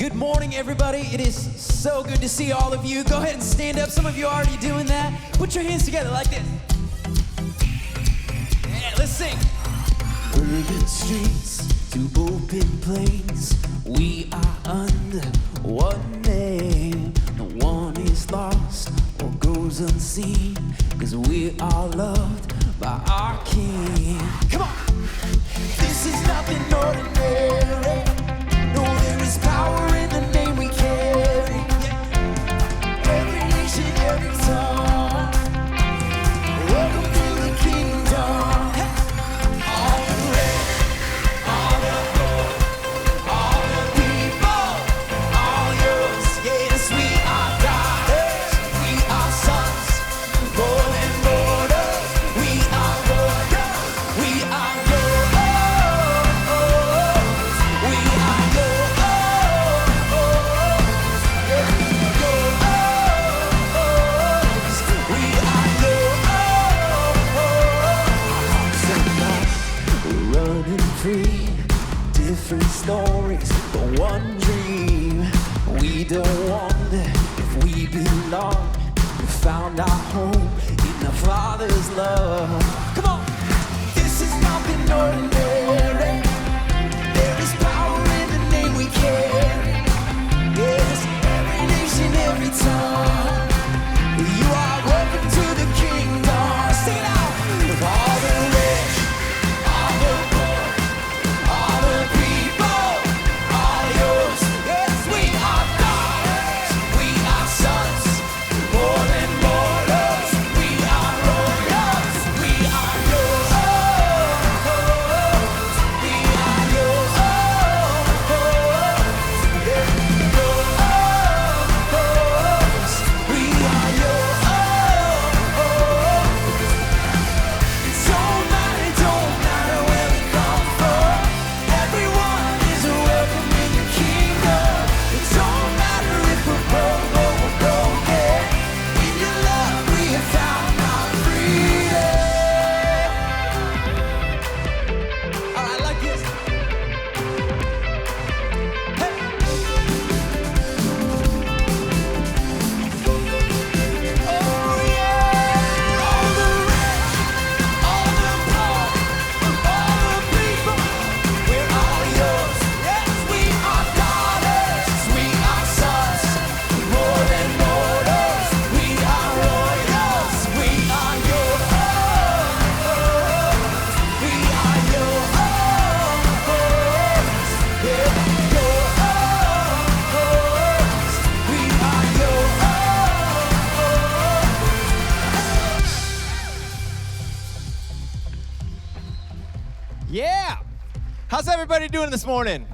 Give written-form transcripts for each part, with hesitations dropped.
Good morning, everybody. It is so good to see all of you. Go ahead and stand up. Some of you are already doing that. Put your hands together like this. Yeah, let's sing. Urban streets to open plains, we are under one name. No one is lost or goes unseen, 'cause we are loved by our King. Come on! This is nothing ordinary. No, there is power in the name we carry. Every nation, every tongue, welcome to the kingdom. All the rich, all the poor, all the people, all yours. Yes, we are daughters, we are sons, more than borders. We are royals, we are yours. We are yours. We are yours. We're running free, different stories, but one dream. We don't wonder if we belong. We found our home in the Father's love. Come on! This is nothing ordinary. There is power in the name we carry. Yes, every nation, every tongue. You are welcome to the kingdom. Sing it out. With all the rich, all the poor, all the people, all yours. Yes, we are daughters, we are sons, more than borders. We are royals, we are yours. We are yours. We are yours. It don't matter where we come from. Everyone is welcome in the kingdom. It don't matter if we're broke or we're broken. In your love we have found our freedom. All right, like this. Hey. Oh yeah! All the rich, all the poor, all the people, we're all yours. Yes, we are daughters, we are sons, more than borders. We are royals, we are yours. We are yours. Yeah, yours. We are yours. Yeah! How's everybody doing this morning?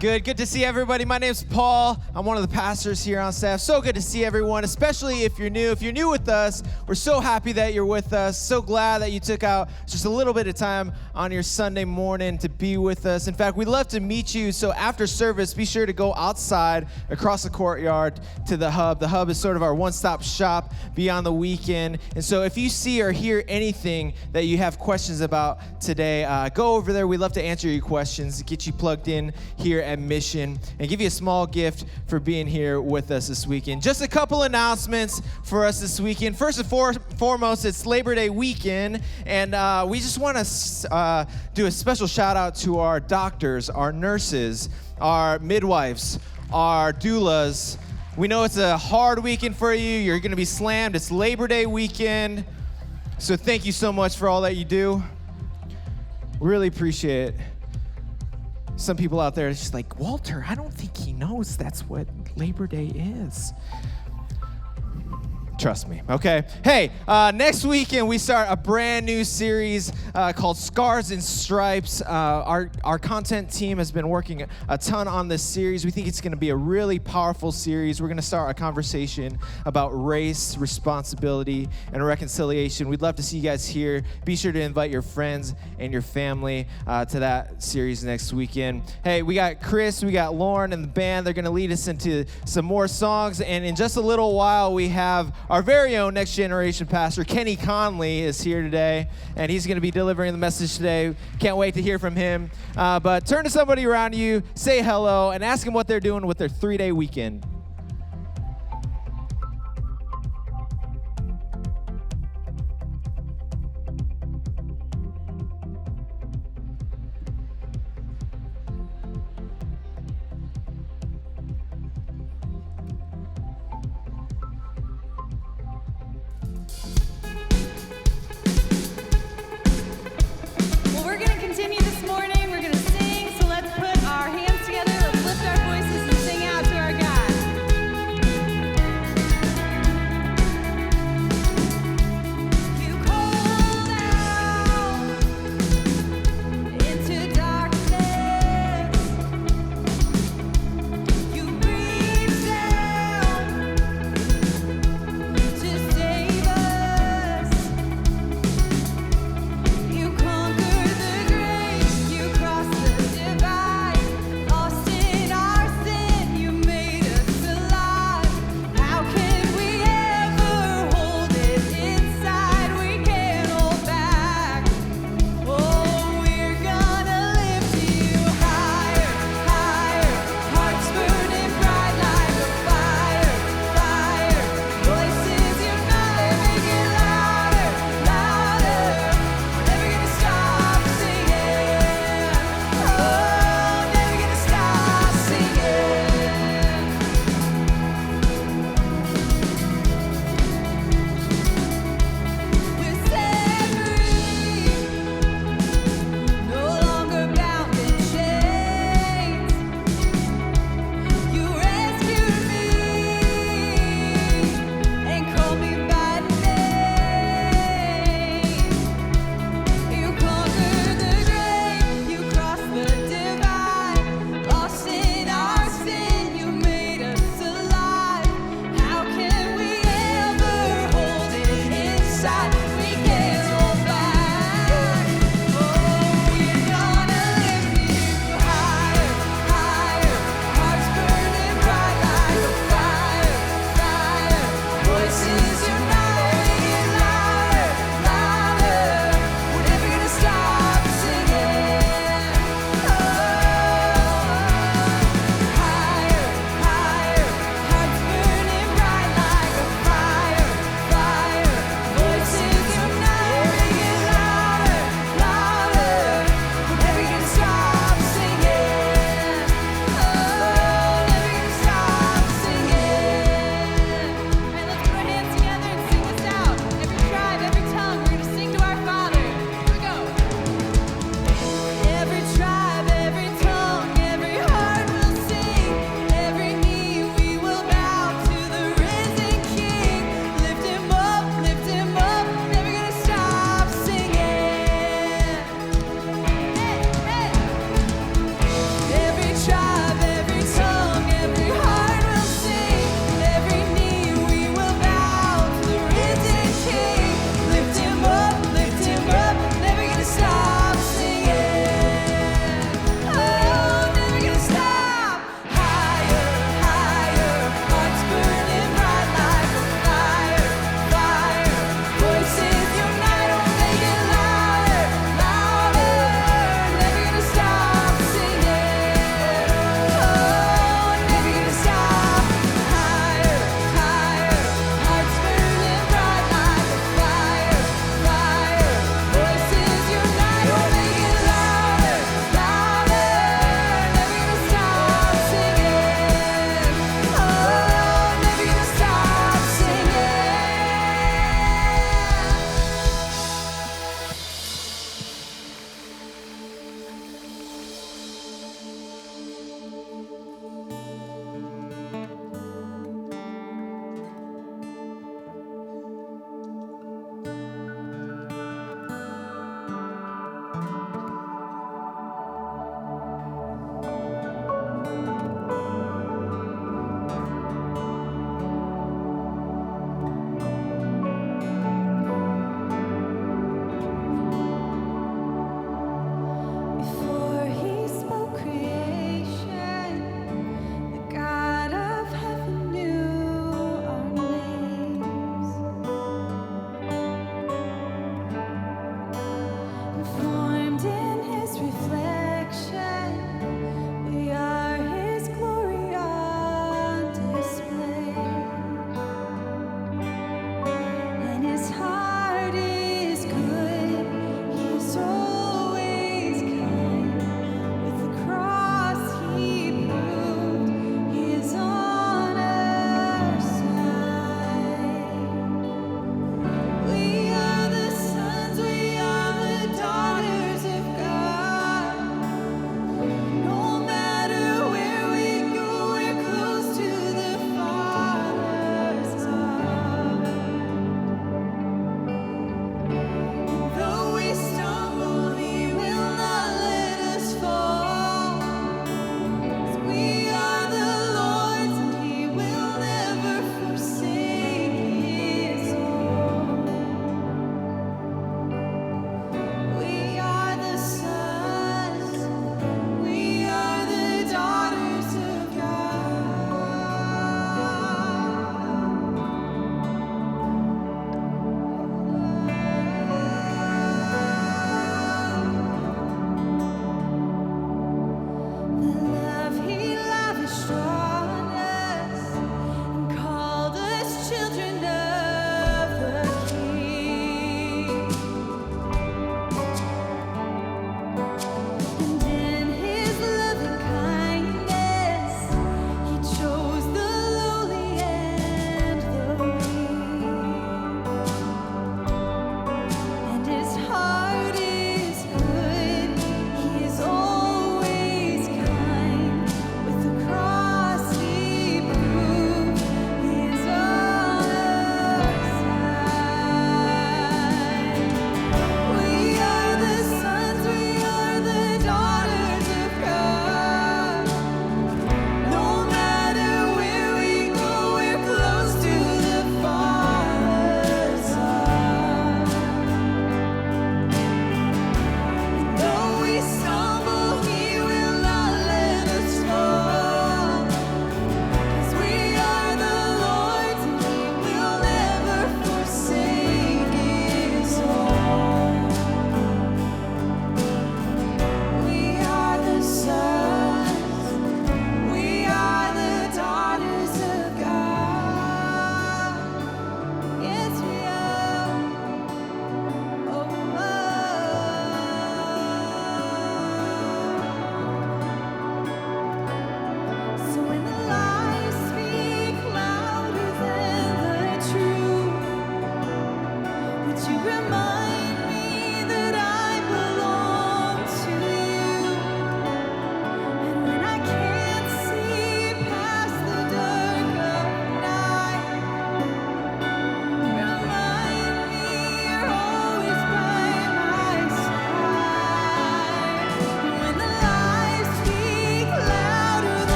Good to see everybody. My name's Paul. I'm one of the pastors here on staff. So good to see everyone, especially if you're new. If you're new with us, we're so happy that you're with us. So glad that you took out just a little bit of time on your Sunday morning to be with us. In fact, we'd love to meet you. So after service, be sure to go outside across the courtyard to the Hub. The Hub is sort of our one-stop shop beyond the weekend. And so if you see or hear anything that you have questions about today, go over there. We'd love to answer your questions, get you plugged in here at Mission, and give you a small gift for being here with us this weekend. Just a couple announcements for us this weekend. First and foremost, it's Labor Day weekend, and we just want to do a special shout out to our doctors, our nurses, our midwives, our doulas. We know it's a hard weekend for you. You're going to be slammed. It's Labor Day weekend, so thank you so much for all that you do. Really appreciate it. Some people out there are just like, Walter, I don't think he knows that's what Labor Day is. Trust me, okay? Hey, next weekend we start a brand new series called Scars and Stripes. Our content team has been working a ton on this series. We think it's going to be a really powerful series. We're going to start a conversation about race, responsibility, and reconciliation. We'd love to see you guys here. Be sure to invite your friends and your family to that series next weekend. Hey, we got Chris, we got Lauren, and the band. They're going to lead us into some more songs. And in just a little while, we have Our very own Next Generation pastor, Kenny Conley, is here today, and he's going to be delivering the message today. Can't wait to hear from him. But turn to somebody around you, say hello, and ask them what they're doing with their 3-day weekend. Morning, we're going to sing, so let's put our hands together, let's lift our voices and sing out to our God.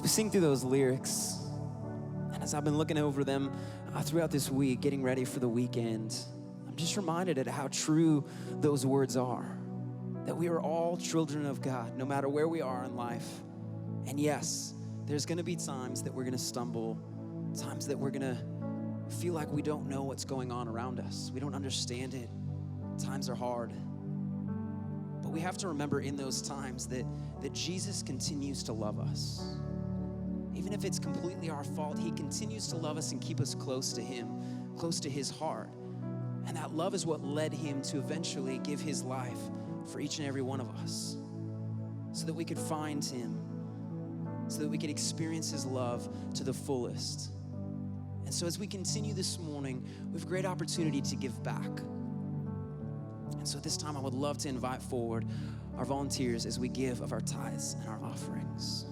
we sing through those lyrics, and as I've been looking over them throughout this week, getting ready for the weekend, I'm just reminded at how true those words are, that we are all children of God, no matter where we are in life. And yes, there's gonna be times that we're gonna stumble, times that we're gonna feel like we don't know what's going on around us. We don't understand it. Times are hard. But we have to remember in those times that Jesus continues to love us. Even if it's completely our fault, he continues to love us and keep us close to him, close to his heart. And that love is what led him to eventually give his life for each and every one of us, so that we could find him, so that we could experience his love to the fullest. And so as we continue this morning, we have a great opportunity to give back. And so at this time, I would love to invite forward our volunteers as we give of our tithes and our offerings.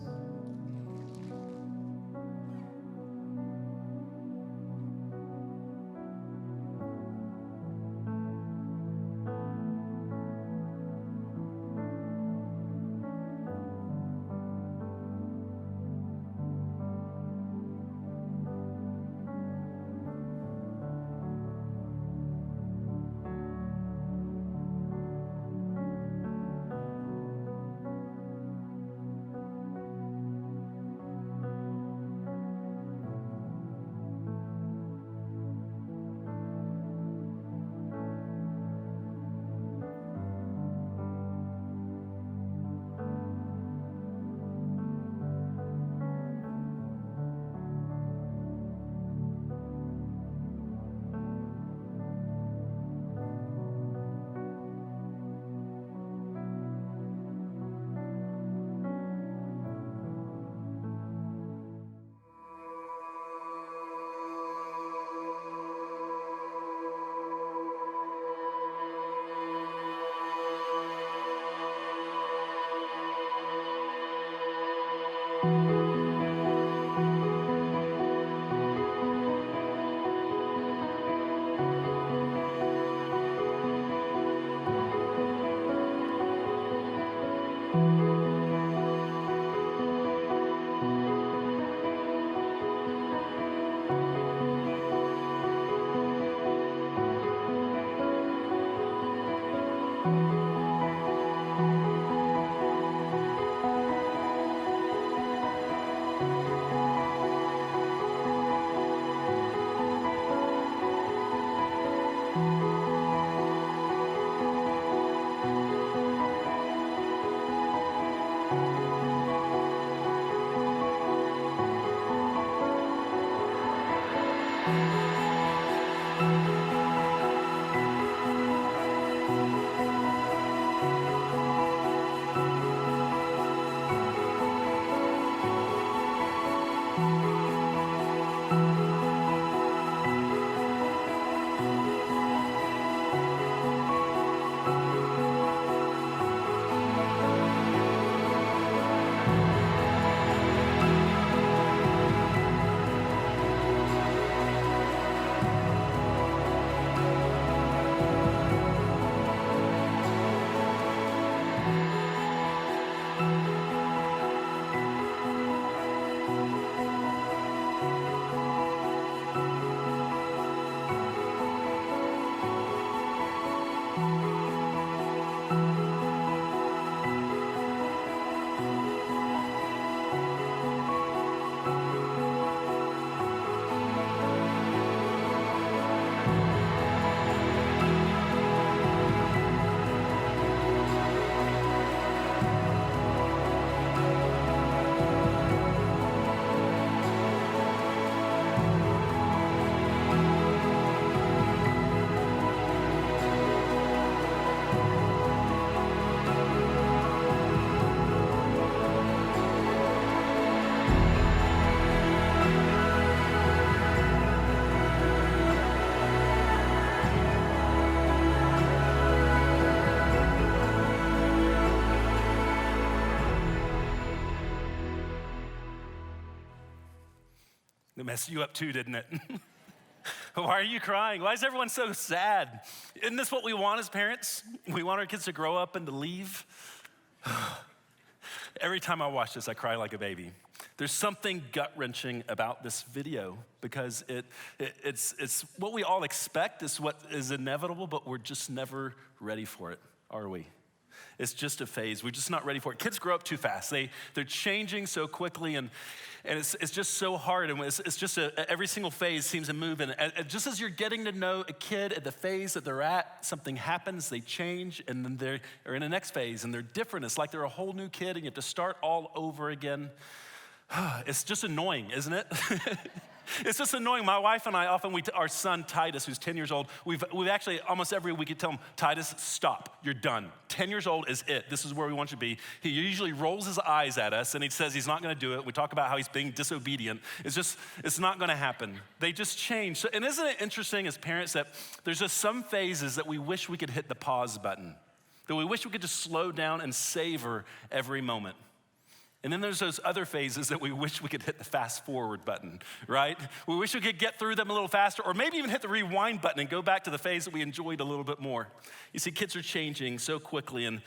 It messed you up too, didn't it? Why are you crying? Why is everyone so sad? Isn't this what we want as parents? We want our kids to grow up and to leave. Every time I watch this, I cry like a baby. There's something gut-wrenching about this video because it's what we all expect, it's what is inevitable, but we're just never ready for it, are we? It's just a phase. We're just not ready for it. Kids grow up too fast. They're changing so quickly, and it's just so hard. And it's just every single phase seems to move. And just as you're getting to know a kid at the phase that they're at, something happens, they change, and then they're in the next phase, and they're different. It's like they're a whole new kid, and you have to start all over again. It's just annoying, isn't it? It's just annoying. My wife and I often, our son Titus, who's 10 years old, we've actually almost every week tell him, Titus, stop, you're done. 10 years old is it. This is where we want you to be. He usually rolls his eyes at us and he says he's not gonna do it. We talk about how he's being disobedient. It's not gonna happen. They just change. So, and isn't it interesting as parents that there's just some phases that we wish we could hit the pause button, that we wish we could just slow down and savor every moment. And then there's those other phases that we wish we could hit the fast forward button, right? We wish we could get through them a little faster, or maybe even hit the rewind button and go back to the phase that we enjoyed a little bit more. You see, kids are changing so quickly, and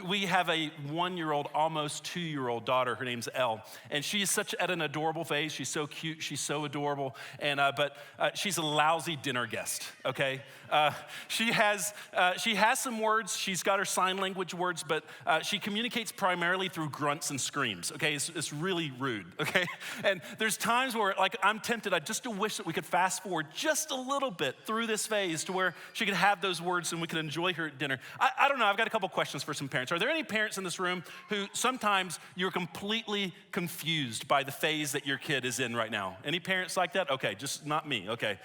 we have a 1-year-old, almost 2-year-old daughter. Her name's Elle, and she's at an adorable phase. She's so cute, she's so adorable, and but she's a lousy dinner guest, okay? She has some words. She's got her sign language words, but she communicates primarily through grunts and screams. Okay, it's really rude, okay? And there's times where, like, I'm tempted, I just wish that we could fast forward just a little bit through this phase to where she could have those words and we could enjoy her at dinner. I don't know, I've got a couple questions for some parents. Are there any parents in this room who sometimes you're completely confused by the phase that your kid is in right now? Any parents like that? Okay, just not me, okay.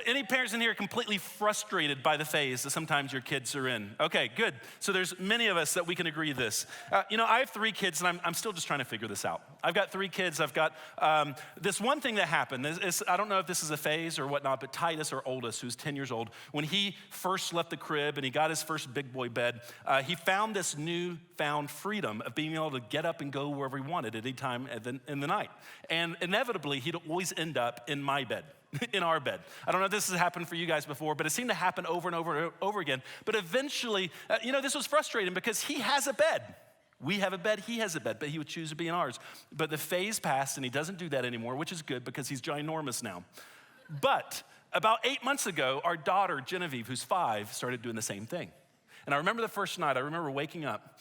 Any parents in here completely frustrated by the phase that sometimes your kids are in? Okay, good. So there's many of us that we can agree this. I have 3 kids, and I'm still just trying to figure this out. I've got 3 kids. I've got this one thing that happened. I don't know if this is a phase or whatnot, but Titus, our oldest, who's 10 years old, when he first left the crib and he got his first big boy bed, he found this newfound freedom of being able to get up and go wherever he wanted at any time in the night. And inevitably, he'd always end up in my bed. In our bed. I don't know if this has happened for you guys before, but it seemed to happen over and over and over again. But eventually, this was frustrating because he has a bed. We have a bed, he has a bed, but he would choose to be in ours. But the phase passed and he doesn't do that anymore, which is good because he's ginormous now. But about 8 months ago, our daughter, Genevieve, who's 5, started doing the same thing. And I remember the first night, I remember waking up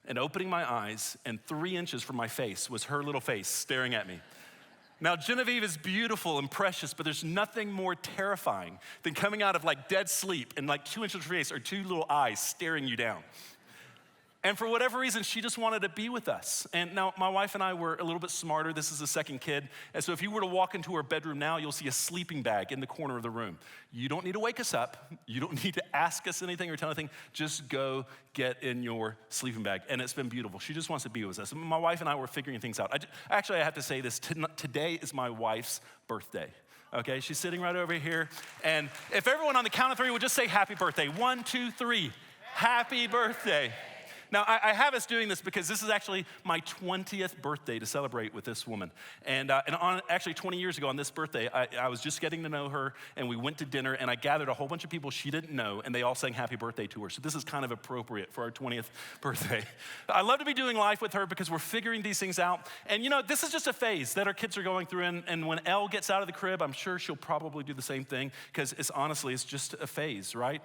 and opening my eyes, and 3 inches from my face was her little face staring at me. Now, Genevieve is beautiful and precious, but there's nothing more terrifying than coming out of like dead sleep and like 2 inches of face or 2 little eyes staring you down. And for whatever reason, she just wanted to be with us. And now my wife and I were a little bit smarter. This is the second kid. And so if you were to walk into her bedroom now, you'll see a sleeping bag in the corner of the room. You don't need to wake us up. You don't need to ask us anything or tell anything. Just go get in your sleeping bag. And it's been beautiful. She just wants to be with us. My wife and I were figuring things out. I have to say this. Today is my wife's birthday. Okay, she's sitting right over here. And if everyone on the count of 3 would just say happy birthday. 1, 2, 3. Happy birthday. Now, I have us doing this because this is actually my 20th birthday to celebrate with this woman. And actually 20 years ago on this birthday, I was just getting to know her, and we went to dinner, and I gathered a whole bunch of people she didn't know, and they all sang happy birthday to her. So this is kind of appropriate for our 20th birthday. I love to be doing life with her because we're figuring these things out. And this is just a phase that our kids are going through, and when Elle gets out of the crib, I'm sure she'll probably do the same thing because it's just a phase, right?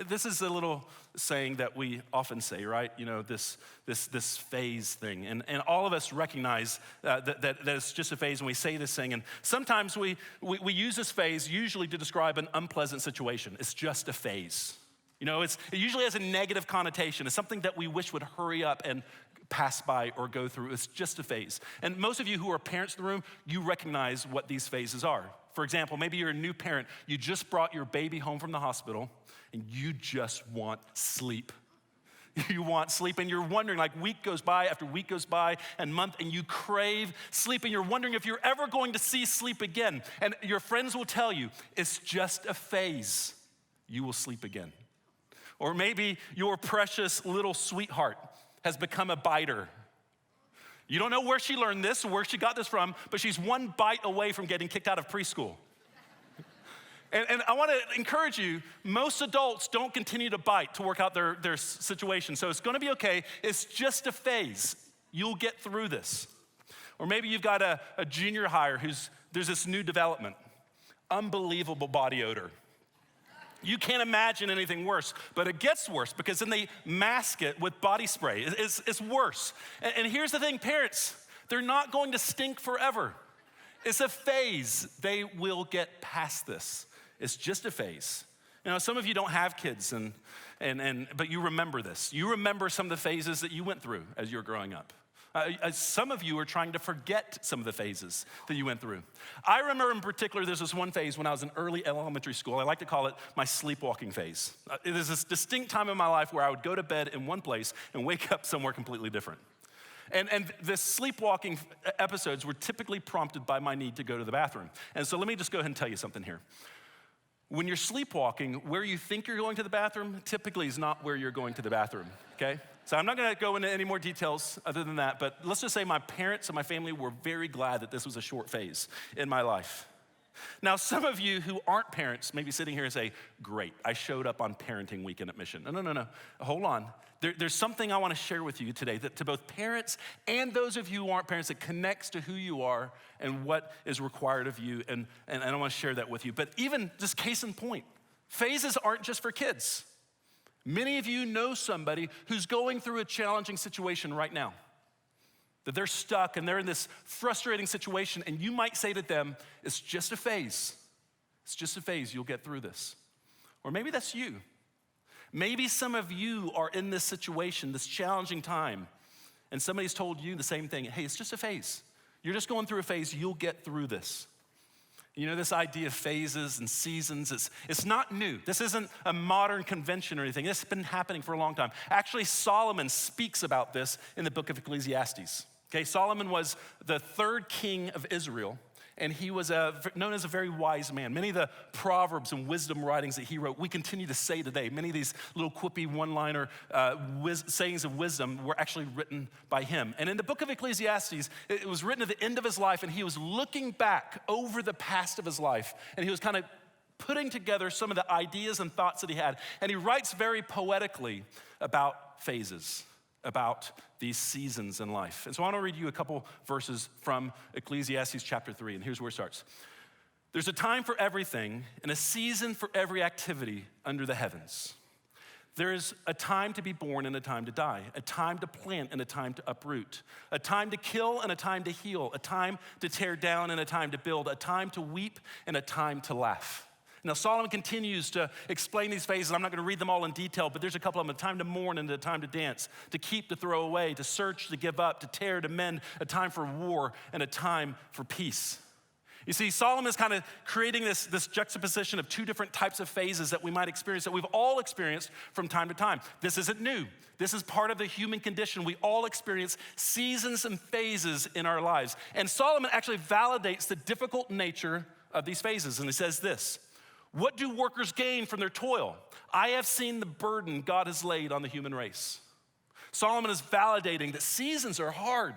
This is a little saying that we often say, right? This phase thing. And all of us recognize that it's just a phase, and we say this thing. And sometimes we use this phase usually to describe an unpleasant situation. It's just a phase. It usually has a negative connotation. It's something that we wish would hurry up and pass by or go through. It's just a phase. And most of you who are parents in the room, you recognize what these phases are. For example, maybe you're a new parent. You just brought your baby home from the hospital, and you just want sleep. You want sleep, and you're wondering, like week goes by after week goes by and month, and you crave sleep, and you're wondering if you're ever going to see sleep again. And your friends will tell you, it's just a phase. You will sleep again. Or maybe your precious little sweetheart has become a biter. You don't know where she learned this or where she got this from, but she's one bite away from getting kicked out of preschool. And I want to encourage you, most adults don't continue to bite to work out their situation. So it's going to be okay. It's just a phase. You'll get through this. Or maybe you've got a junior hire there's this new development, unbelievable body odor. You can't imagine anything worse, but it gets worse because then they mask it with body spray. It's worse. And here's the thing, parents, they're not going to stink forever. It's a phase. They will get past this. It's just a phase. You know, some of you don't have kids, but you remember this. You remember some of the phases that you went through as you were growing up. Some of you are trying to forget some of the phases that you went through. I remember in particular, there's this one phase when I was in early elementary school. I like to call it my sleepwalking phase. It is this distinct time in my life where I would go to bed in one place and wake up somewhere completely different. And the sleepwalking episodes were typically prompted by my need to go to the bathroom. And so let me just go ahead and tell you something here. When you're sleepwalking, where you think you're going to the bathroom typically is not where you're going to the bathroom, okay? So I'm not gonna go into any more details other than that, but let's just say my parents and my family were very glad that this was a short phase in my life. Now, some of you who aren't parents may be sitting here and say, great, I showed up on parenting weekend at Mission. No, hold on. There's something I wanna share with you today that to both parents and those of you who aren't parents that connects to who you are and what is required of you, and I wanna share that with you. But even just case in point, phases aren't just for kids. Many of you know somebody who's going through a challenging situation right now, that they're stuck and they're in this frustrating situation, and you might say to them, it's just a phase. It's just a phase, you'll get through this. Or maybe that's you. Maybe some of you are in this situation, this challenging time, and somebody's told you the same thing. Hey, it's just a phase. You're just going through a phase, you'll get through this. You know, this idea of phases and seasons, it's not new. This isn't a modern convention or anything. This has been happening for a long time. Actually, Solomon speaks about this in the book of Ecclesiastes. Okay, Solomon was the third king of Israel, and he was known as a very wise man. Many of the proverbs and wisdom writings that he wrote, we continue to say today. Many of these little quippy one-liner sayings of wisdom were actually written by him. And in the book of Ecclesiastes, it was written at the end of his life, and he was looking back over the past of his life, and he was kind of putting together some of the ideas and thoughts that he had. And he writes very poetically about phases, about these seasons in life. And so I want to read you a couple verses from Ecclesiastes chapter 3, and here's where it starts. There's a time for everything and a season for every activity under the heavens. There is a time to be born and a time to die, a time to plant and a time to uproot, a time to kill and a time to heal, a time to tear down and a time to build, a time to weep and a time to laugh. Now, Solomon continues to explain these phases. I'm not going to read them all in detail, but there's a couple of them. A time to mourn and a time to dance, to keep, to throw away, to search, to give up, to tear, to mend, a time for war and a time for peace. You see, Solomon is kind of creating this juxtaposition of two different types of phases that we might experience, that we've all experienced from time to time. This isn't new. This is part of the human condition. We all experience seasons and phases in our lives. And Solomon actually validates the difficult nature of these phases, and he says this: what do workers gain from their toil? I have seen the burden God has laid on the human race. Solomon is validating that seasons are hard.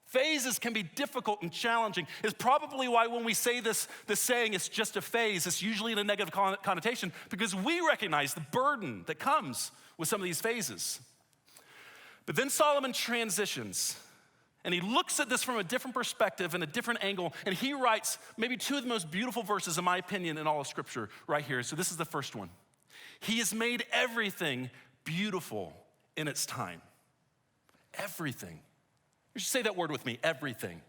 Phases can be difficult and challenging. It's probably why when we say this saying, it's just a phase, it's usually in a negative connotation, because we recognize the burden that comes with some of these phases. But then Solomon transitions, and he looks at this from a different perspective and a different angle, and he writes maybe two of the most beautiful verses, in my opinion, in all of Scripture right here. So this is the first one. He has made everything beautiful in its time. Everything. You should say that word with me, everything.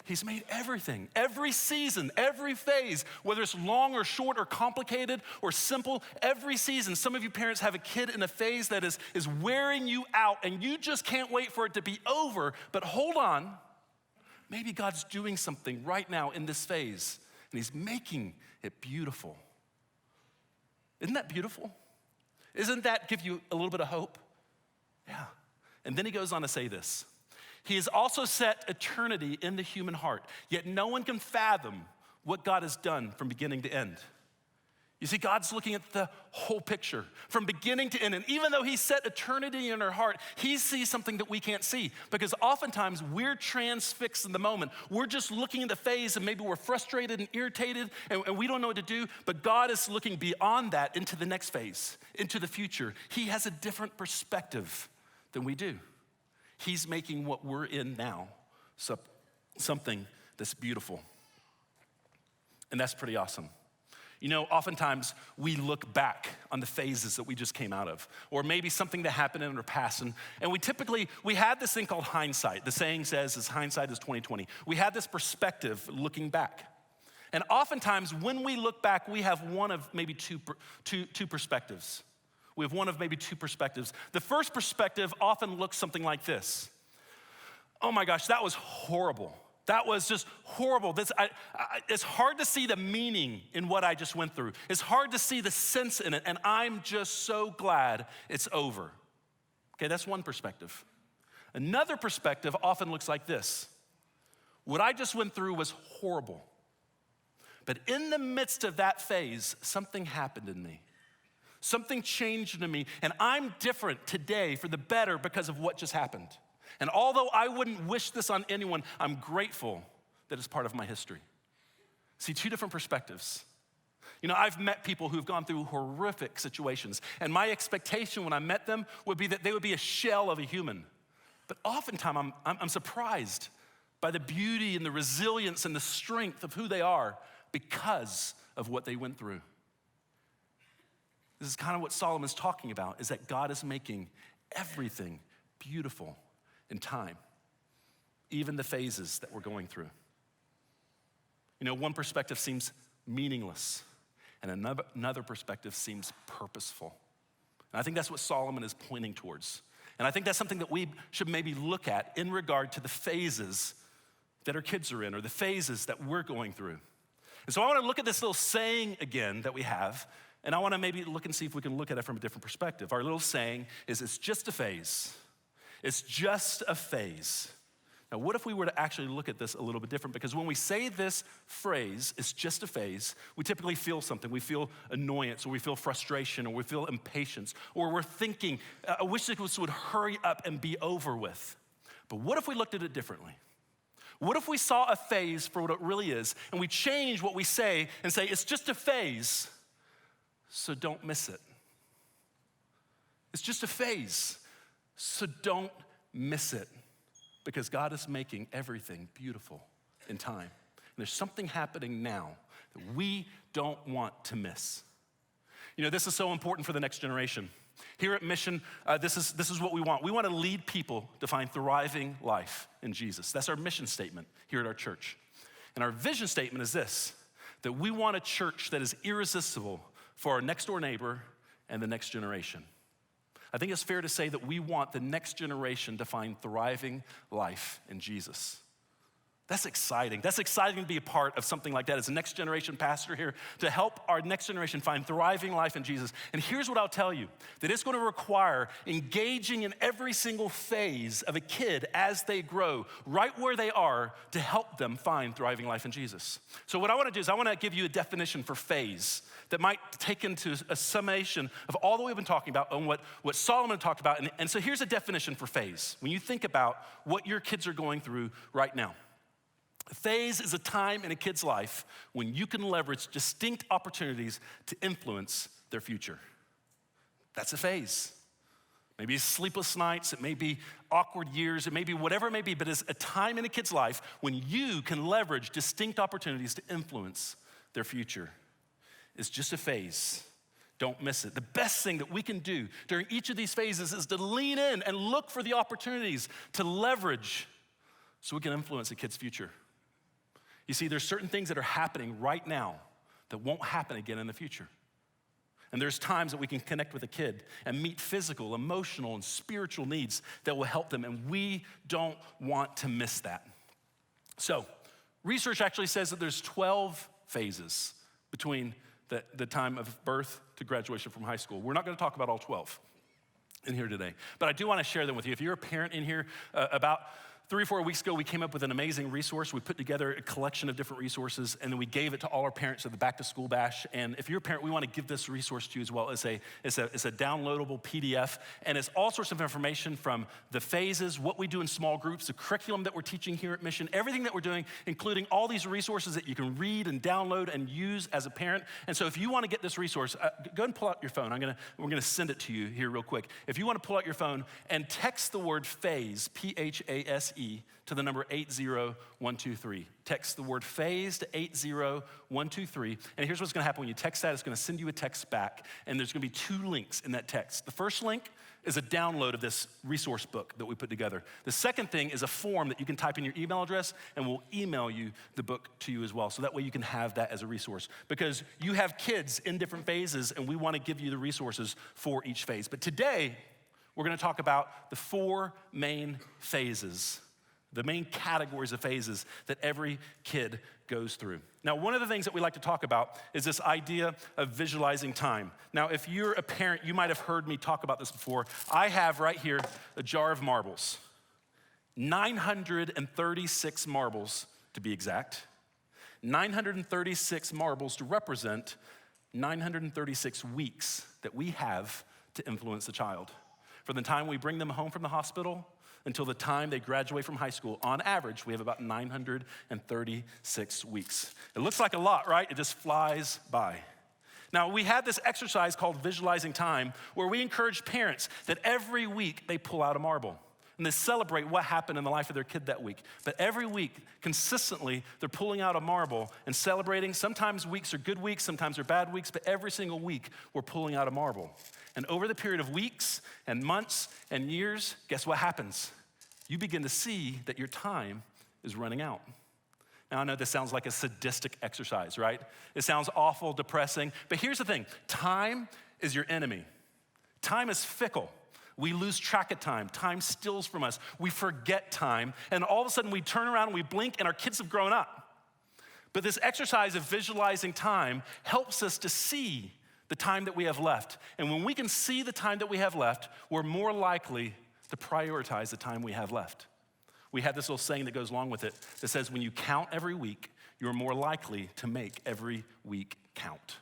He's made everything, every season, every phase, whether it's long or short or complicated or simple, every season. Some of you parents have a kid in a phase that is wearing you out and you just can't wait for it to be over. But hold on, maybe God's doing something right now in this phase and he's making it beautiful. Isn't that beautiful? Isn't that give you a little bit of hope? Yeah. And then he goes on to say this: he has also set eternity in the human heart, yet no one can fathom what God has done from beginning to end. You see, God's looking at the whole picture from beginning to end. And even though he set eternity in our heart, he sees something that we can't see, because oftentimes we're transfixed in the moment. We're just looking at the phase and maybe we're frustrated and irritated and we don't know what to do, but God is looking beyond that into the next phase, into the future. He has a different perspective than we do. He's making what we're in now something that's beautiful. And that's pretty awesome. You know, oftentimes we look back on the phases that we just came out of, or maybe something that happened in our past, and we had this thing called hindsight. The saying says is hindsight is 20/20. We had this perspective looking back. And oftentimes when we look back, we have one of maybe two perspectives. We have one of maybe two perspectives. The first perspective often looks something like this. Oh my gosh, that was horrible. That was just horrible. It's hard to see the meaning in what I just went through. It's hard to see the sense in it, and I'm just so glad it's over. Okay, that's one perspective. Another perspective often looks like this. What I just went through was horrible. But in the midst of that phase, something happened in me. Something changed in me, and I'm different today for the better because of what just happened. And although I wouldn't wish this on anyone, I'm grateful that it's part of my history. See, two different perspectives. You know, I've met people who've gone through horrific situations, and my expectation when I met them would be that they would be a shell of a human. But oftentimes I'm surprised by the beauty and the resilience and the strength of who they are because of what they went through. This is kind of what Solomon's talking about, is that God is making everything beautiful in time, even the phases that we're going through. You know, one perspective seems meaningless, and another perspective seems purposeful. And I think that's what Solomon is pointing towards. And I think that's something that we should maybe look at in regard to the phases that our kids are in, or the phases that we're going through. And so I want to look at this little saying again that we have, and I want to maybe look and see if we can look at it from a different perspective. Our little saying is, it's just a phase. It's just a phase. Now, what if we were to actually look at this a little bit different? Because when we say this phrase, it's just a phase, we typically feel something. We feel annoyance, or we feel frustration, or we feel impatience, or we're thinking, I wish this would hurry up and be over with. But what if we looked at it differently? What if we saw a phase for what it really is, and we change what we say and say, it's just a phase, so don't miss it. It's just a phase, so don't miss it, because God is making everything beautiful in time. And there's something happening now that we don't want to miss. You know, this is so important for the next generation. Here at Mission, this is what we want. We want to lead people to find thriving life in Jesus. That's our mission statement here at our church. And our vision statement is this, that we want a church that is irresistible for our next door neighbor and the next generation. I think it's fair to say that we want the next generation to find thriving life in Jesus. That's exciting. That's exciting to be a part of something like that as a next generation pastor here, to help our next generation find thriving life in Jesus. And here's what I'll tell you, that it's going to require engaging in every single phase of a kid as they grow, right where they are, to help them find thriving life in Jesus. So what I want to do is I want to give you a definition for phase that might take into a summation of all that we've been talking about and what Solomon talked about. And so here's a definition for phase. When you think about what your kids are going through right now. A phase is a time in a kid's life when you can leverage distinct opportunities to influence their future. That's a phase. Maybe it's sleepless nights, it may be awkward years, it may be whatever it may be, but it's a time in a kid's life when you can leverage distinct opportunities to influence their future. It's just a phase. Don't miss it. The best thing that we can do during each of these phases is to lean in and look for the opportunities to leverage so we can influence a kid's future. You see, there's certain things that are happening right now that won't happen again in the future. And there's times that we can connect with a kid and meet physical, emotional, and spiritual needs that will help them, and we don't want to miss that. So, research actually says that there's 12 phases between the time of birth to graduation from high school. We're not gonna talk about all 12 in here today, but I do wanna share them with you. If you're a parent in here, about 3 or 4 weeks ago, we came up with an amazing resource. We put together a collection of different resources, and then we gave it to all our parents at the Back to School Bash. And if you're a parent, we want to give this resource to you as well. It's a downloadable PDF, and it's all sorts of information from the phases, what we do in small groups, the curriculum that we're teaching here at Mission, everything that we're doing, including all these resources that you can read and download and use as a parent. And so if you want to get this resource, go ahead and pull out your phone. We're gonna send it to you here real quick. If you want to pull out your phone and text the word phase, P-H-A-S-E, FAZE, to the number 80123. Text the word phase to 80123. And here's what's gonna happen when you text that. It's gonna send you a text back, and there's gonna be 2 links in that text. The first link is a download of this resource book that we put together. The second thing is a form that you can type in your email address, and we'll email you the book to you as well. So that way you can have that as a resource. Because you have kids in different phases, and we wanna give you the resources for each phase. But today, we're gonna talk about the 4 main phases, the main categories of phases that every kid goes through. Now, one of the things that we like to talk about is this idea of visualizing time. Now, if you're a parent, you might have heard me talk about this before. I have right here a jar of marbles, 936 marbles to be exact, 936 marbles to represent 936 weeks that we have to influence a child. From the time we bring them home from the hospital until the time they graduate from high school, on average, we have about 936 weeks. It looks like a lot, right? It just flies by. Now, we have this exercise called Visualizing Time, where we encourage parents that every week they pull out a marble and they celebrate what happened in the life of their kid that week. But every week, consistently, they're pulling out a marble and celebrating. Sometimes weeks are good weeks, sometimes they're bad weeks, but every single week, we're pulling out a marble. And over the period of weeks and months and years, guess what happens? You begin to see that your time is running out. Now, I know this sounds like a sadistic exercise, right? It sounds awful, depressing, but here's the thing. Time is your enemy. Time is fickle. We lose track of time. Time steals from us. We forget time, and all of a sudden we turn around and we blink and our kids have grown up. But this exercise of visualizing time helps us to see the time that we have left. And when we can see the time that we have left, we're more likely to prioritize the time we have left. We have this little saying that goes along with it that says, when you count every week, you're more likely to make every week count.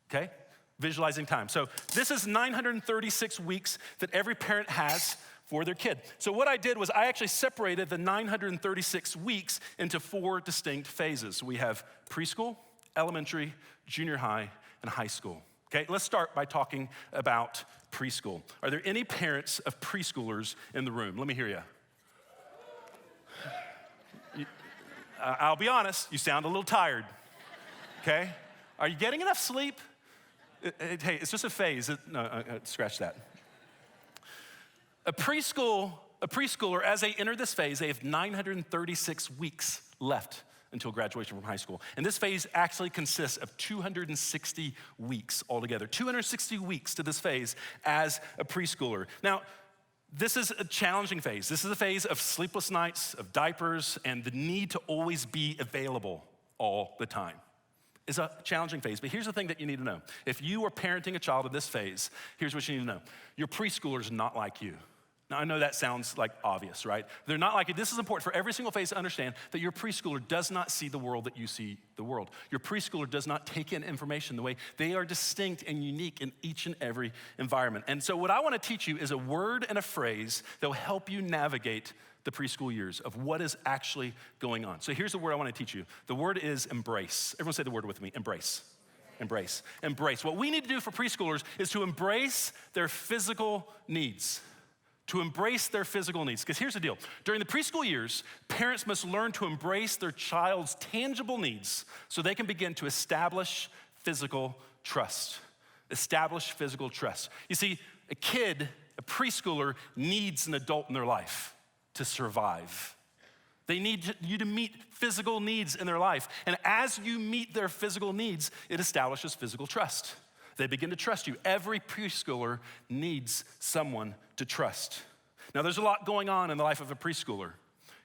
Okay? Visualizing time. So this is 936 weeks that every parent has for their kid. So what I did was I actually separated the 936 weeks into 4 distinct phases. We have preschool, elementary, junior high, and high school. Okay, let's start by talking about preschool. Are there any parents of preschoolers in the room? Let me hear you. I'll be honest, you sound a little tired, okay? Are you getting enough sleep? Hey, it's just a phase. Scratch that. A preschooler, as they enter this phase, they have 936 weeks left until graduation from high school. And this phase actually consists of 260 weeks altogether. 260 weeks to this phase as a preschooler. Now, this is a challenging phase. This is a phase of sleepless nights, of diapers, and the need to always be available all the time. It's a challenging phase, but here's the thing that you need to know. If you are parenting a child in this phase, here's what you need to know. Your preschooler is not like you. Now, I know that sounds like obvious, right? They're not like you. This is important for every single phase to understand that your preschooler does not see the world that you see the world. Your preschooler does not take in information the way they are distinct and unique in each and every environment. And so what I want to teach you is a word and a phrase that will help you navigate the preschool years of what is actually going on. So here's the word I want to teach you. The word is embrace. Everyone say the word with me, embrace. Embrace. Embrace. What we need to do for preschoolers is to embrace their physical needs. To embrace their physical needs. Because here's the deal. During the preschool years, parents must learn to embrace their child's tangible needs so they can begin to establish physical trust. Establish physical trust. You see, a kid, a preschooler, needs an adult in their life to survive. They need you to meet physical needs in their life. And as you meet their physical needs, it establishes physical trust. They begin to trust you. Every preschooler needs someone to trust. Now, there's a lot going on in the life of a preschooler.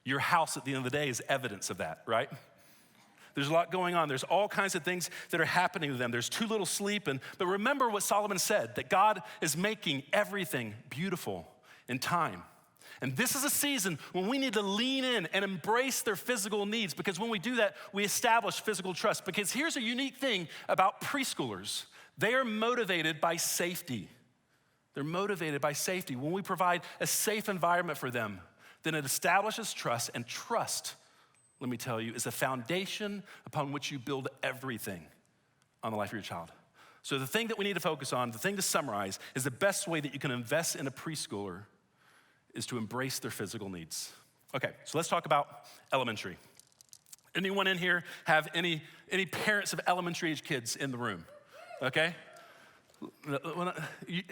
Your house at the end of the day is evidence of that, right? There's a lot going on. There's all kinds of things that are happening to them. There's too little sleep. But remember what Solomon said, that God is making everything beautiful in time. And this is a season when we need to lean in and embrace their physical needs, because when we do that, we establish physical trust. Because here's a unique thing about preschoolers. They are motivated by safety. They're motivated by safety. When we provide a safe environment for them, then it establishes trust, and trust, let me tell you, is a foundation upon which you build everything on the life of your child. So the thing that we need to focus on, the thing to summarize, is the best way that you can invest in a preschooler is to embrace their physical needs. Okay, so let's talk about elementary. Anyone in here have any parents of elementary age kids in the room? Okay?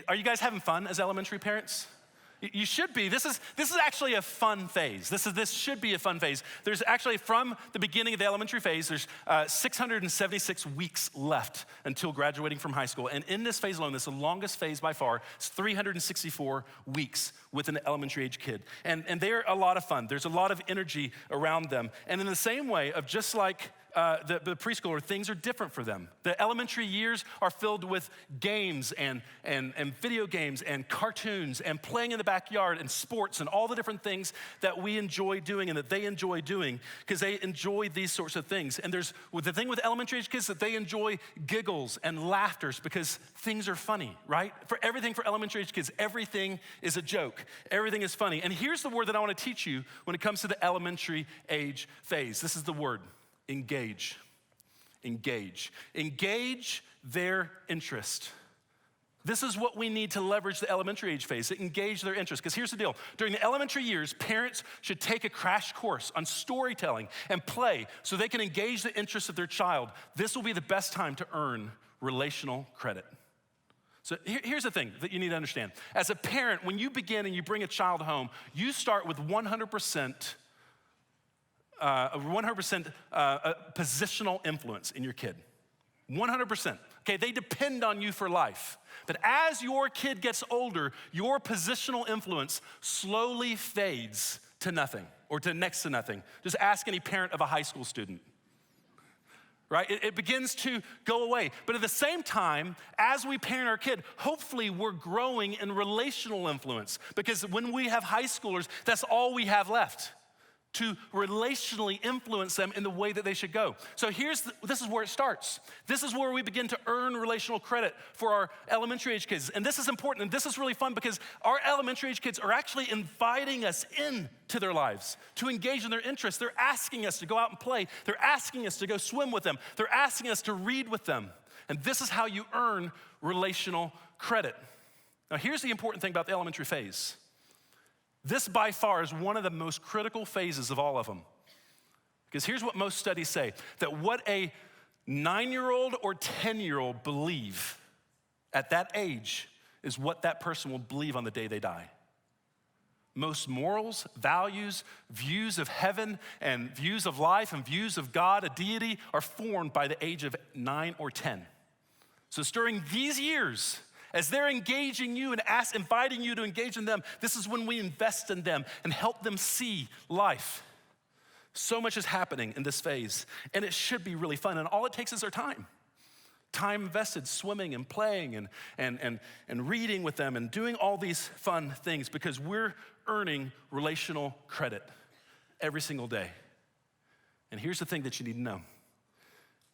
Are you guys having fun as elementary parents? You should be. This is actually a fun phase. This should be a fun phase. There's actually, from the beginning of the elementary phase, there's 676 weeks left until graduating from high school. And in this phase alone, this is the longest phase by far. It's 364 weeks with an elementary age kid. And they're a lot of fun. There's a lot of energy around them. And in the same way of just like the preschooler, things are different for them. The elementary years are filled with games and video games and cartoons and playing in the backyard and sports and all the different things that we enjoy doing and that they enjoy doing because they enjoy these sorts of things. And there's the thing with elementary age kids that they enjoy giggles and laughters because things are funny, right? For everything for elementary age kids, everything is a joke. Everything is funny. And here's the word that I want to teach you when it comes to the elementary age phase. This is the word. Engage. Engage. Engage their interest. This is what we need to leverage the elementary age phase, to engage their interest. Because here's the deal. During the elementary years, parents should take a crash course on storytelling and play so they can engage the interest of their child. This will be the best time to earn relational credit. So here's the thing that you need to understand. As a parent, when you begin and you bring a child home, you start with 100% positional influence in your kid. 100%. Okay, they depend on you for life. But as your kid gets older, your positional influence slowly fades to nothing or to next to nothing. Just ask any parent of a high school student. Right? It begins to go away. But at the same time, as we parent our kid, hopefully we're growing in relational influence because when we have high schoolers, that's all we have left. To relationally influence them in the way that they should go. So this is where it starts. This is where we begin to earn relational credit for our elementary age kids. And this is important and this is really fun because our elementary age kids are actually inviting us into their lives to engage in their interests. They're asking us to go out and play. They're asking us to go swim with them. They're asking us to read with them. And this is how you earn relational credit. Now here's the important thing about the elementary phase. This by far is one of the most critical phases of all of them. Because here's what most studies say, that what a 9-year-old or 10-year-old believe at that age is what that person will believe on the day they die. Most morals, values, views of heaven and views of life and views of God, a deity, are formed by the age of 9 or 10. So it's during these years, as they're engaging you and inviting you to engage in them, this is when we invest in them and help them see life. So much is happening in this phase, and it should be really fun. And all it takes is our time. Time invested swimming and playing and reading with them and doing all these fun things because we're earning relational credit every single day. And here's the thing that you need to know.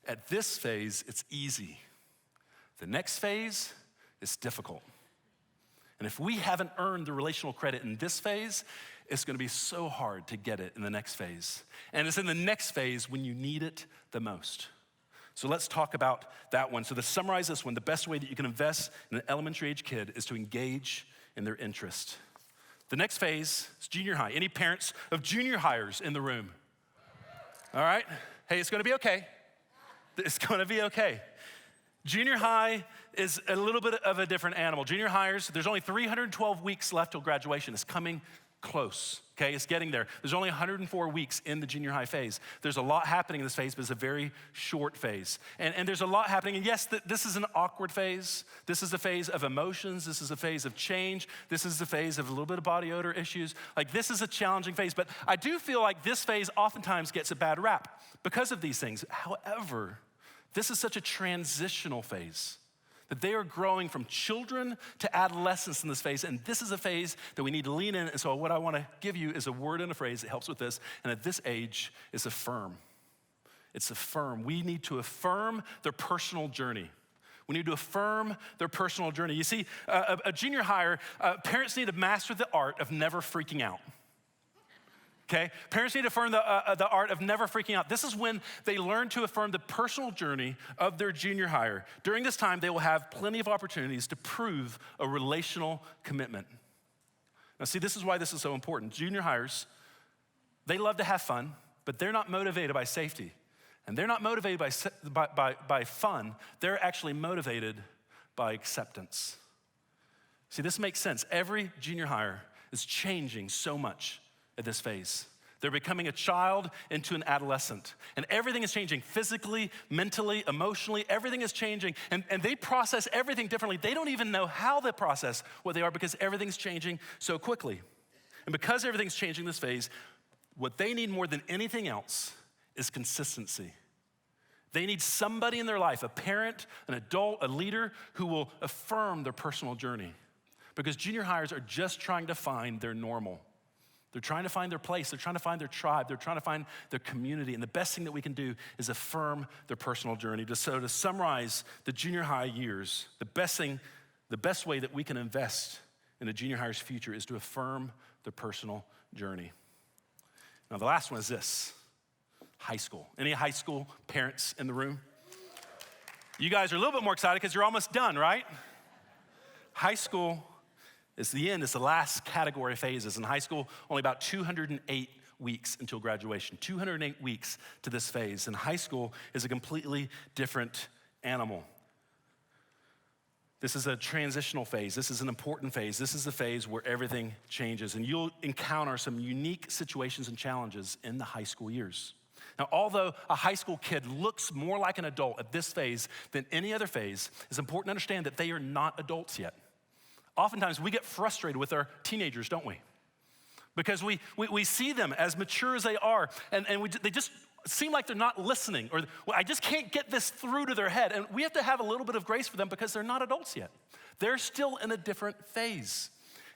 At this phase, it's easy. The next phase, it's difficult. And if we haven't earned the relational credit in this phase, it's gonna be so hard to get it in the next phase. And it's in the next phase when you need it the most. So let's talk about that one. So to summarize this one, the best way that you can invest in an elementary age kid is to engage in their interest. The next phase is junior high. Any parents of junior hires in the room? All right, hey, it's gonna be okay. It's gonna be okay. Junior high is a little bit of a different animal. Junior hires, there's only 312 weeks left till graduation. It's coming close, okay? It's getting there. There's only 104 weeks in the junior high phase. There's a lot happening in this phase, but it's a very short phase. And there's a lot happening, and yes, this is an awkward phase. This is a phase of emotions. This is a phase of change. This is a phase of a little bit of body odor issues. Like, this is a challenging phase, but I do feel like this phase oftentimes gets a bad rap because of these things. However, this is such a transitional phase that they are growing from children to adolescence in this phase, and this is a phase that we need to lean in. And so what I want to give you is a word and a phrase that helps with this, and at this age, is affirm. It's affirm. We need to affirm their personal journey. We need to affirm their personal journey. You see, a junior hire, parents need to master the art of never freaking out. Okay? Parents need to affirm the art of never freaking out. This is when they learn to affirm the personal journey of their junior hire. During this time, they will have plenty of opportunities to prove a relational commitment. Now see, this is why this is so important. Junior hires They love to have fun, but they're not motivated by safety. And they're not motivated by fun. They're actually motivated by acceptance. See, this makes sense. Every junior hire is changing so much at this phase. They're becoming a child into an adolescent. And everything is changing physically, mentally, emotionally. Everything is changing. And they process everything differently. They don't even know how they process what they are because everything's changing so quickly. And because everything's changing this phase, what they need more than anything else is consistency. They need somebody in their life, a parent, an adult, a leader, who will affirm their personal journey. Because junior hires are just trying to find their normal. They're trying to find their place. They're trying to find their tribe. They're trying to find their community. And the best thing that we can do is affirm their personal journey. So to summarize the junior high years, the best way that we can invest in a junior hire's future is to affirm their personal journey. Now, the last one is this. High school. Any high school parents in the room? You guys are a little bit more excited because you're almost done, right? High school is the end. It's the last category of phases. In high school, only about 208 weeks until graduation. 208 weeks to this phase. And high school is a completely different animal. This is a transitional phase. This is an important phase. This is the phase where everything changes. And you'll encounter some unique situations and challenges in the high school years. Now, although a high school kid looks more like an adult at this phase than any other phase, it's important to understand that they are not adults yet. Oftentimes, we get frustrated with our teenagers, don't we? Because we see them as mature as they are, and they just seem like they're not listening, or I just can't get this through to their head. And we have to have a little bit of grace for them because they're not adults yet. They're still in a different phase.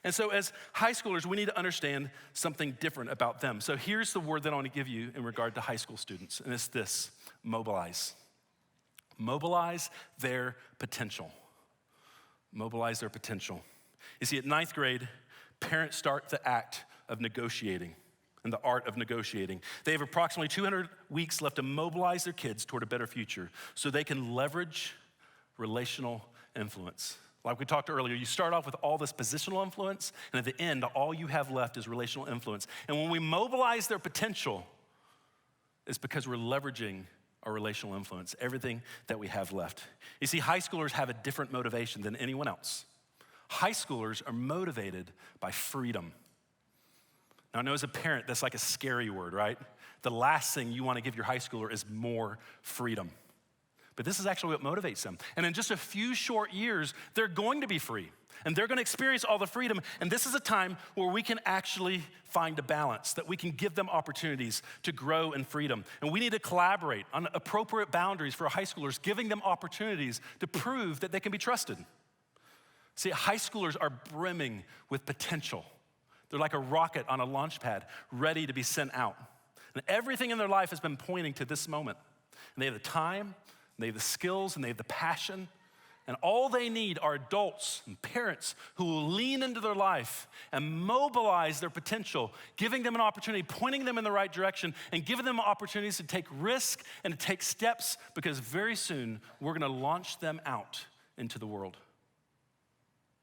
And so as high schoolers, we need to understand something different about them. So here's the word that I want to give you in regard to high school students, and it's this: mobilize. Mobilize their potential. Mobilize their potential. You see, at 9th grade, parents start the act of negotiating and the art of negotiating. They have approximately 200 weeks left to mobilize their kids toward a better future so they can leverage relational influence. Like we talked earlier, you start off with all this positional influence, and at the end, all you have left is relational influence. And when we mobilize their potential, it's because we're leveraging our relational influence, everything that we have left. You see, high schoolers have a different motivation than anyone else. High schoolers are motivated by freedom. Now, I know as a parent, that's like a scary word, right? The last thing you want to give your high schooler is more freedom. But this is actually what motivates them. And in just a few short years, they're going to be free. And they're going to experience all the freedom. And this is a time where we can actually find a balance, that we can give them opportunities to grow in freedom. And we need to collaborate on appropriate boundaries for high schoolers, giving them opportunities to prove that they can be trusted. See, high schoolers are brimming with potential. They're like a rocket on a launch pad, ready to be sent out. And everything in their life has been pointing to this moment. And they have the time, they have the skills, and they have the passion. And all they need are adults and parents who will lean into their life and mobilize their potential, giving them an opportunity, pointing them in the right direction, and giving them opportunities to take risk and to take steps, because very soon we're gonna launch them out into the world.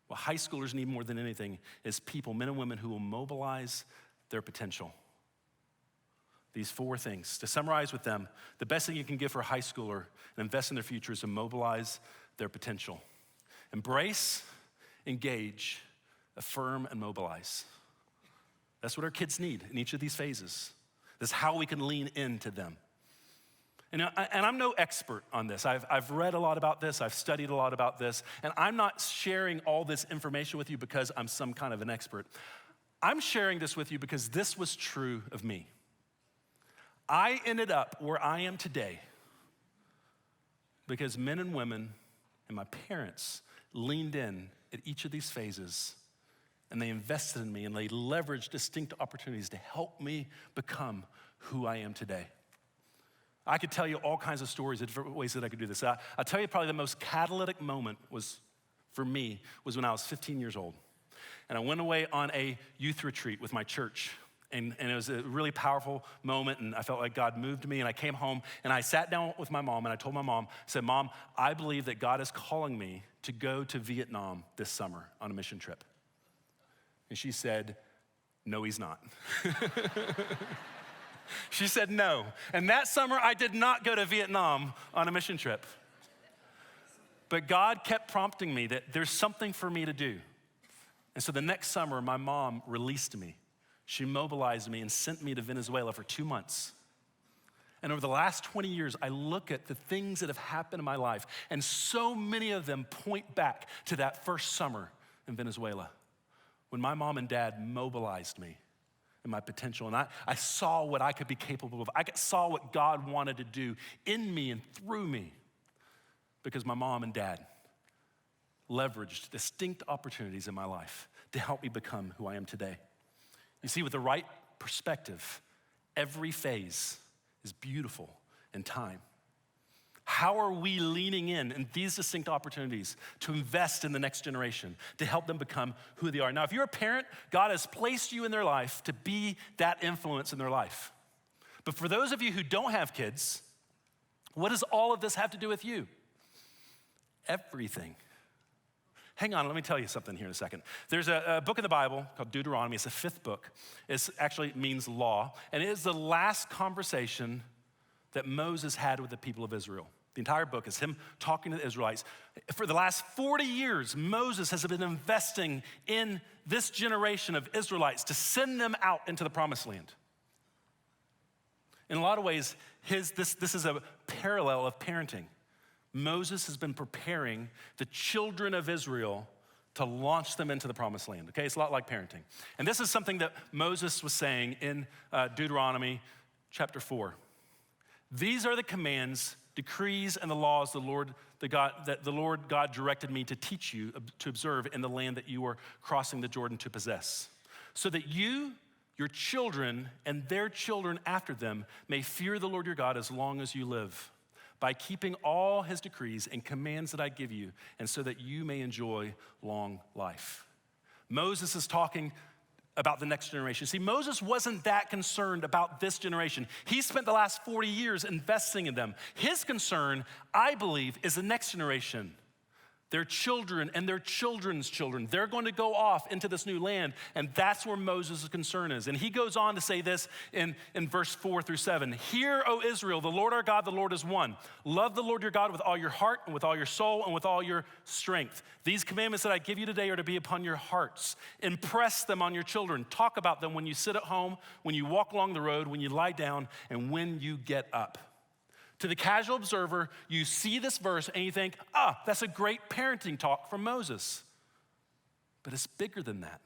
What high schoolers need more than anything is people, men and women, who will mobilize their potential. These 4 things. To summarize with them, the best thing you can give for a high schooler and invest in their future is to mobilize their potential. Embrace, engage, affirm, and mobilize. That's what our kids need in each of these phases. That's how we can lean into them. And I'm no expert on this. I've read a lot about this. I've studied a lot about this. And I'm not sharing all this information with you because I'm some kind of an expert. I'm sharing this with you because this was true of me. I ended up where I am today because men and women and my parents leaned in at each of these phases, and they invested in me, and they leveraged distinct opportunities to help me become who I am today. I could tell you all kinds of stories of different ways that I could do this. I'll tell you probably the most catalytic moment for me was when I was 15 years old. And I went away on a youth retreat with my church. And it was a really powerful moment, and I felt like God moved me, and I came home, and I sat down with my mom, and I told my mom, I said, Mom, I believe that God is calling me to go to Vietnam this summer on a mission trip. And she said, no, he's not. She said no. And that summer, I did not go to Vietnam on a mission trip. But God kept prompting me that there's something for me to do. And so the next summer, my mom released me. She mobilized me and sent me to Venezuela for 2 months. And over the last 20 years, I look at the things that have happened in my life, and so many of them point back to that first summer in Venezuela when my mom and dad mobilized me and my potential. And I saw what I could be capable of. I saw what God wanted to do in me and through me because my mom and dad leveraged distinct opportunities in my life to help me become who I am today. You see, with the right perspective, every phase is beautiful in time. How are we leaning in these distinct opportunities to invest in the next generation, to help them become who they are? Now, if you're a parent, God has placed you in their life to be that influence in their life. But for those of you who don't have kids, what does all of this have to do with you? Everything. Hang on, let me tell you something here in a second. There's a book in the Bible called Deuteronomy. It's the 5th book. It actually means law, and it is the last conversation that Moses had with the people of Israel. The entire book is him talking to the Israelites. For the last 40 years, Moses has been investing in this generation of Israelites to send them out into the promised land. In a lot of ways, this is a parallel of parenting. Moses has been preparing the children of Israel to launch them into the promised land, okay? It's a lot like parenting. And this is something that Moses was saying in Deuteronomy chapter 4. These are the commands, decrees, and the laws that the Lord God directed me to teach you to observe in the land that you are crossing the Jordan to possess, so that you, your children, and their children after them may fear the Lord your God as long as you live, by keeping all his decrees and commands that I give you, and so that you may enjoy long life. Moses is talking about the next generation. See, Moses wasn't that concerned about this generation. He spent the last 40 years investing in them. His concern, I believe, is the next generation. Their children and their children's children. They're going to go off into this new land, and that's where Moses' concern is. And he goes on to say this in verse 4 through 7. Hear, O Israel, the Lord our God, the Lord is one. Love the Lord your God with all your heart and with all your soul and with all your strength. These commandments that I give you today are to be upon your hearts. Impress them on your children. Talk about them when you sit at home, when you walk along the road, when you lie down, and when you get up. To the casual observer, you see this verse and you think, that's a great parenting talk from Moses. But it's bigger than that.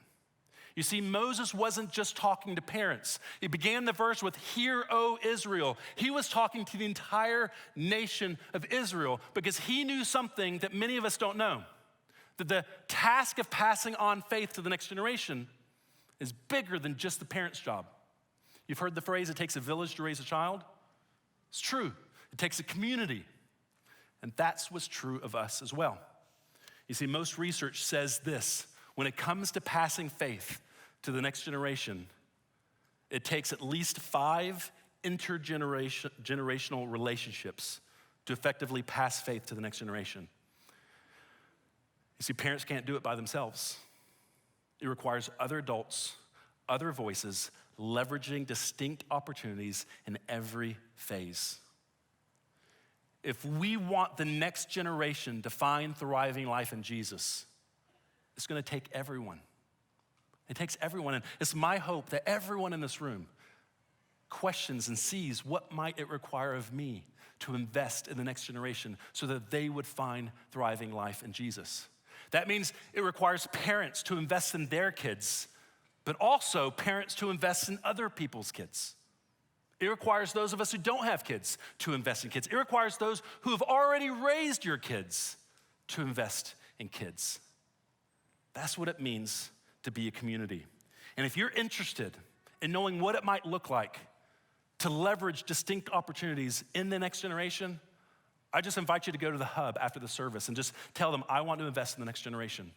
You see, Moses wasn't just talking to parents. He began the verse with, Hear, O Israel. He was talking to the entire nation of Israel because he knew something that many of us don't know, that the task of passing on faith to the next generation is bigger than just the parent's job. You've heard the phrase, it takes a village to raise a child. It's true. It takes a community, and that's what's true of us as well. You see, most research says this: when it comes to passing faith to the next generation, it takes at least 5 intergenerational relationships to effectively pass faith to the next generation. You see, parents can't do it by themselves. It requires other adults, other voices, leveraging distinct opportunities in every phase. If we want the next generation to find thriving life in Jesus, it's gonna take everyone. It takes everyone, and it's my hope that everyone in this room questions and sees what might it require of me to invest in the next generation so that they would find thriving life in Jesus. That means it requires parents to invest in their kids, but also parents to invest in other people's kids. It requires those of us who don't have kids to invest in kids. It requires those who have already raised your kids to invest in kids. That's what it means to be a community. And if you're interested in knowing what it might look like to leverage distinct opportunities in the next generation, I just invite you to go to the hub after the service and just tell them, I want to invest in the next generation.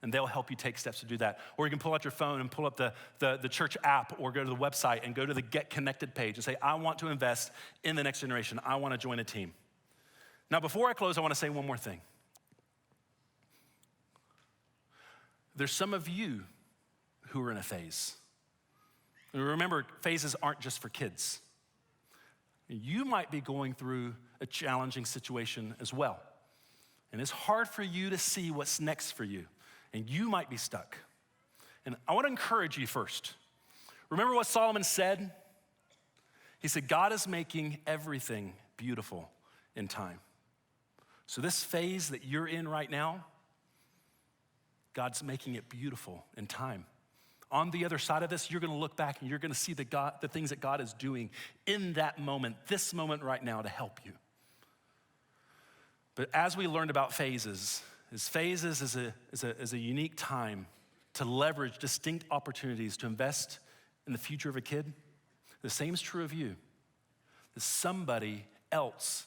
And they'll help you take steps to do that. Or you can pull out your phone and pull up the church app, or go to the website and go to the Get Connected page and say, I want to invest in the next generation. I want to join a team. Now, before I close, I want to say one more thing. There's some of you who are in a phase. And remember, phases aren't just for kids. You might be going through a challenging situation as well. And it's hard for you to see what's next for you. And you might be stuck. And I want to encourage you first. Remember what Solomon said? He said, God is making everything beautiful in time. So this phase that you're in right now, God's making it beautiful in time. On the other side of this, you're gonna look back and you're gonna see the things that God is doing in that moment, this moment right now, to help you. But as we learned about phases is a unique time to leverage distinct opportunities to invest in the future of a kid. The same is true of you. That somebody else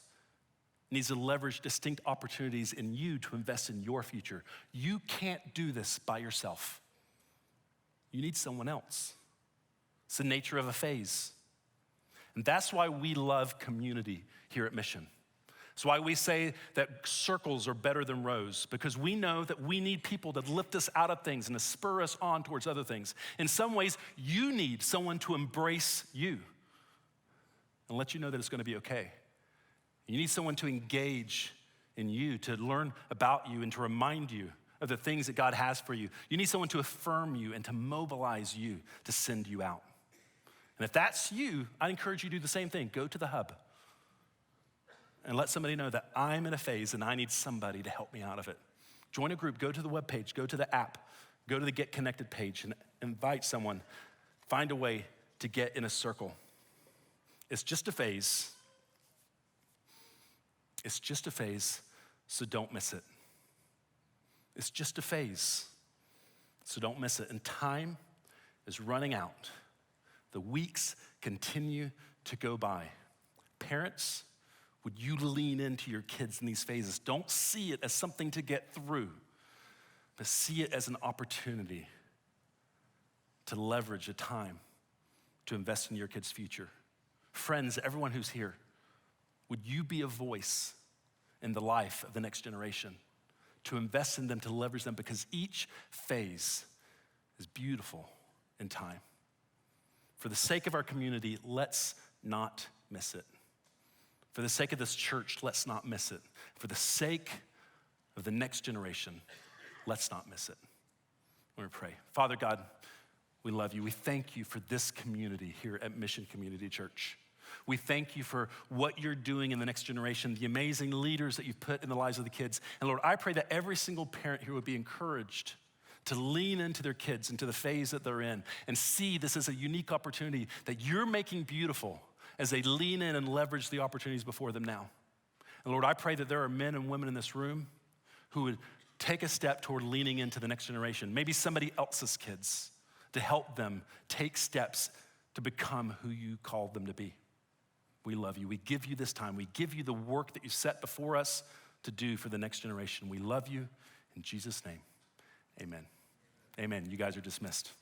needs to leverage distinct opportunities in you to invest in your future. You can't do this by yourself. You need someone else. It's the nature of a phase. And that's why we love community here at Mission. It's why we say that circles are better than rows, because we know that we need people to lift us out of things and to spur us on towards other things. In some ways, you need someone to embrace you and let you know that it's gonna be okay. You need someone to engage in you, to learn about you and to remind you of the things that God has for you. You need someone to affirm you and to mobilize you to send you out. And if that's you, I encourage you to do the same thing. Go to the hub and let somebody know that I'm in a phase and I need somebody to help me out of it. Join a group, go to the webpage, go to the app, go to the Get Connected page and invite someone. Find a way to get in a circle. It's just a phase. It's just a phase, so don't miss it. It's just a phase, so don't miss it. And time is running out. The weeks continue to go by. Parents, would you lean into your kids in these phases? Don't see it as something to get through, but see it as an opportunity to leverage a time to invest in your kids' future. Friends, everyone who's here, would you be a voice in the life of the next generation, to invest in them, to leverage them, because each phase is beautiful in time. For the sake of our community, let's not miss it. For the sake of this church, let's not miss it. For the sake of the next generation, let's not miss it. Let me pray. Father God, we love you. We thank you for this community here at Mission Community Church. We thank you for what you're doing in the next generation, the amazing leaders that you've put in the lives of the kids. And Lord, I pray that every single parent here would be encouraged to lean into their kids, into the phase that they're in, and see this as a unique opportunity that you're making beautiful as they lean in and leverage the opportunities before them now. And Lord, I pray that there are men and women in this room who would take a step toward leaning into the next generation, maybe somebody else's kids, to help them take steps to become who you called them to be. We love you. We give you this time. We give you the work that you set before us to do for the next generation. We love you. In Jesus' name, amen. Amen. You guys are dismissed.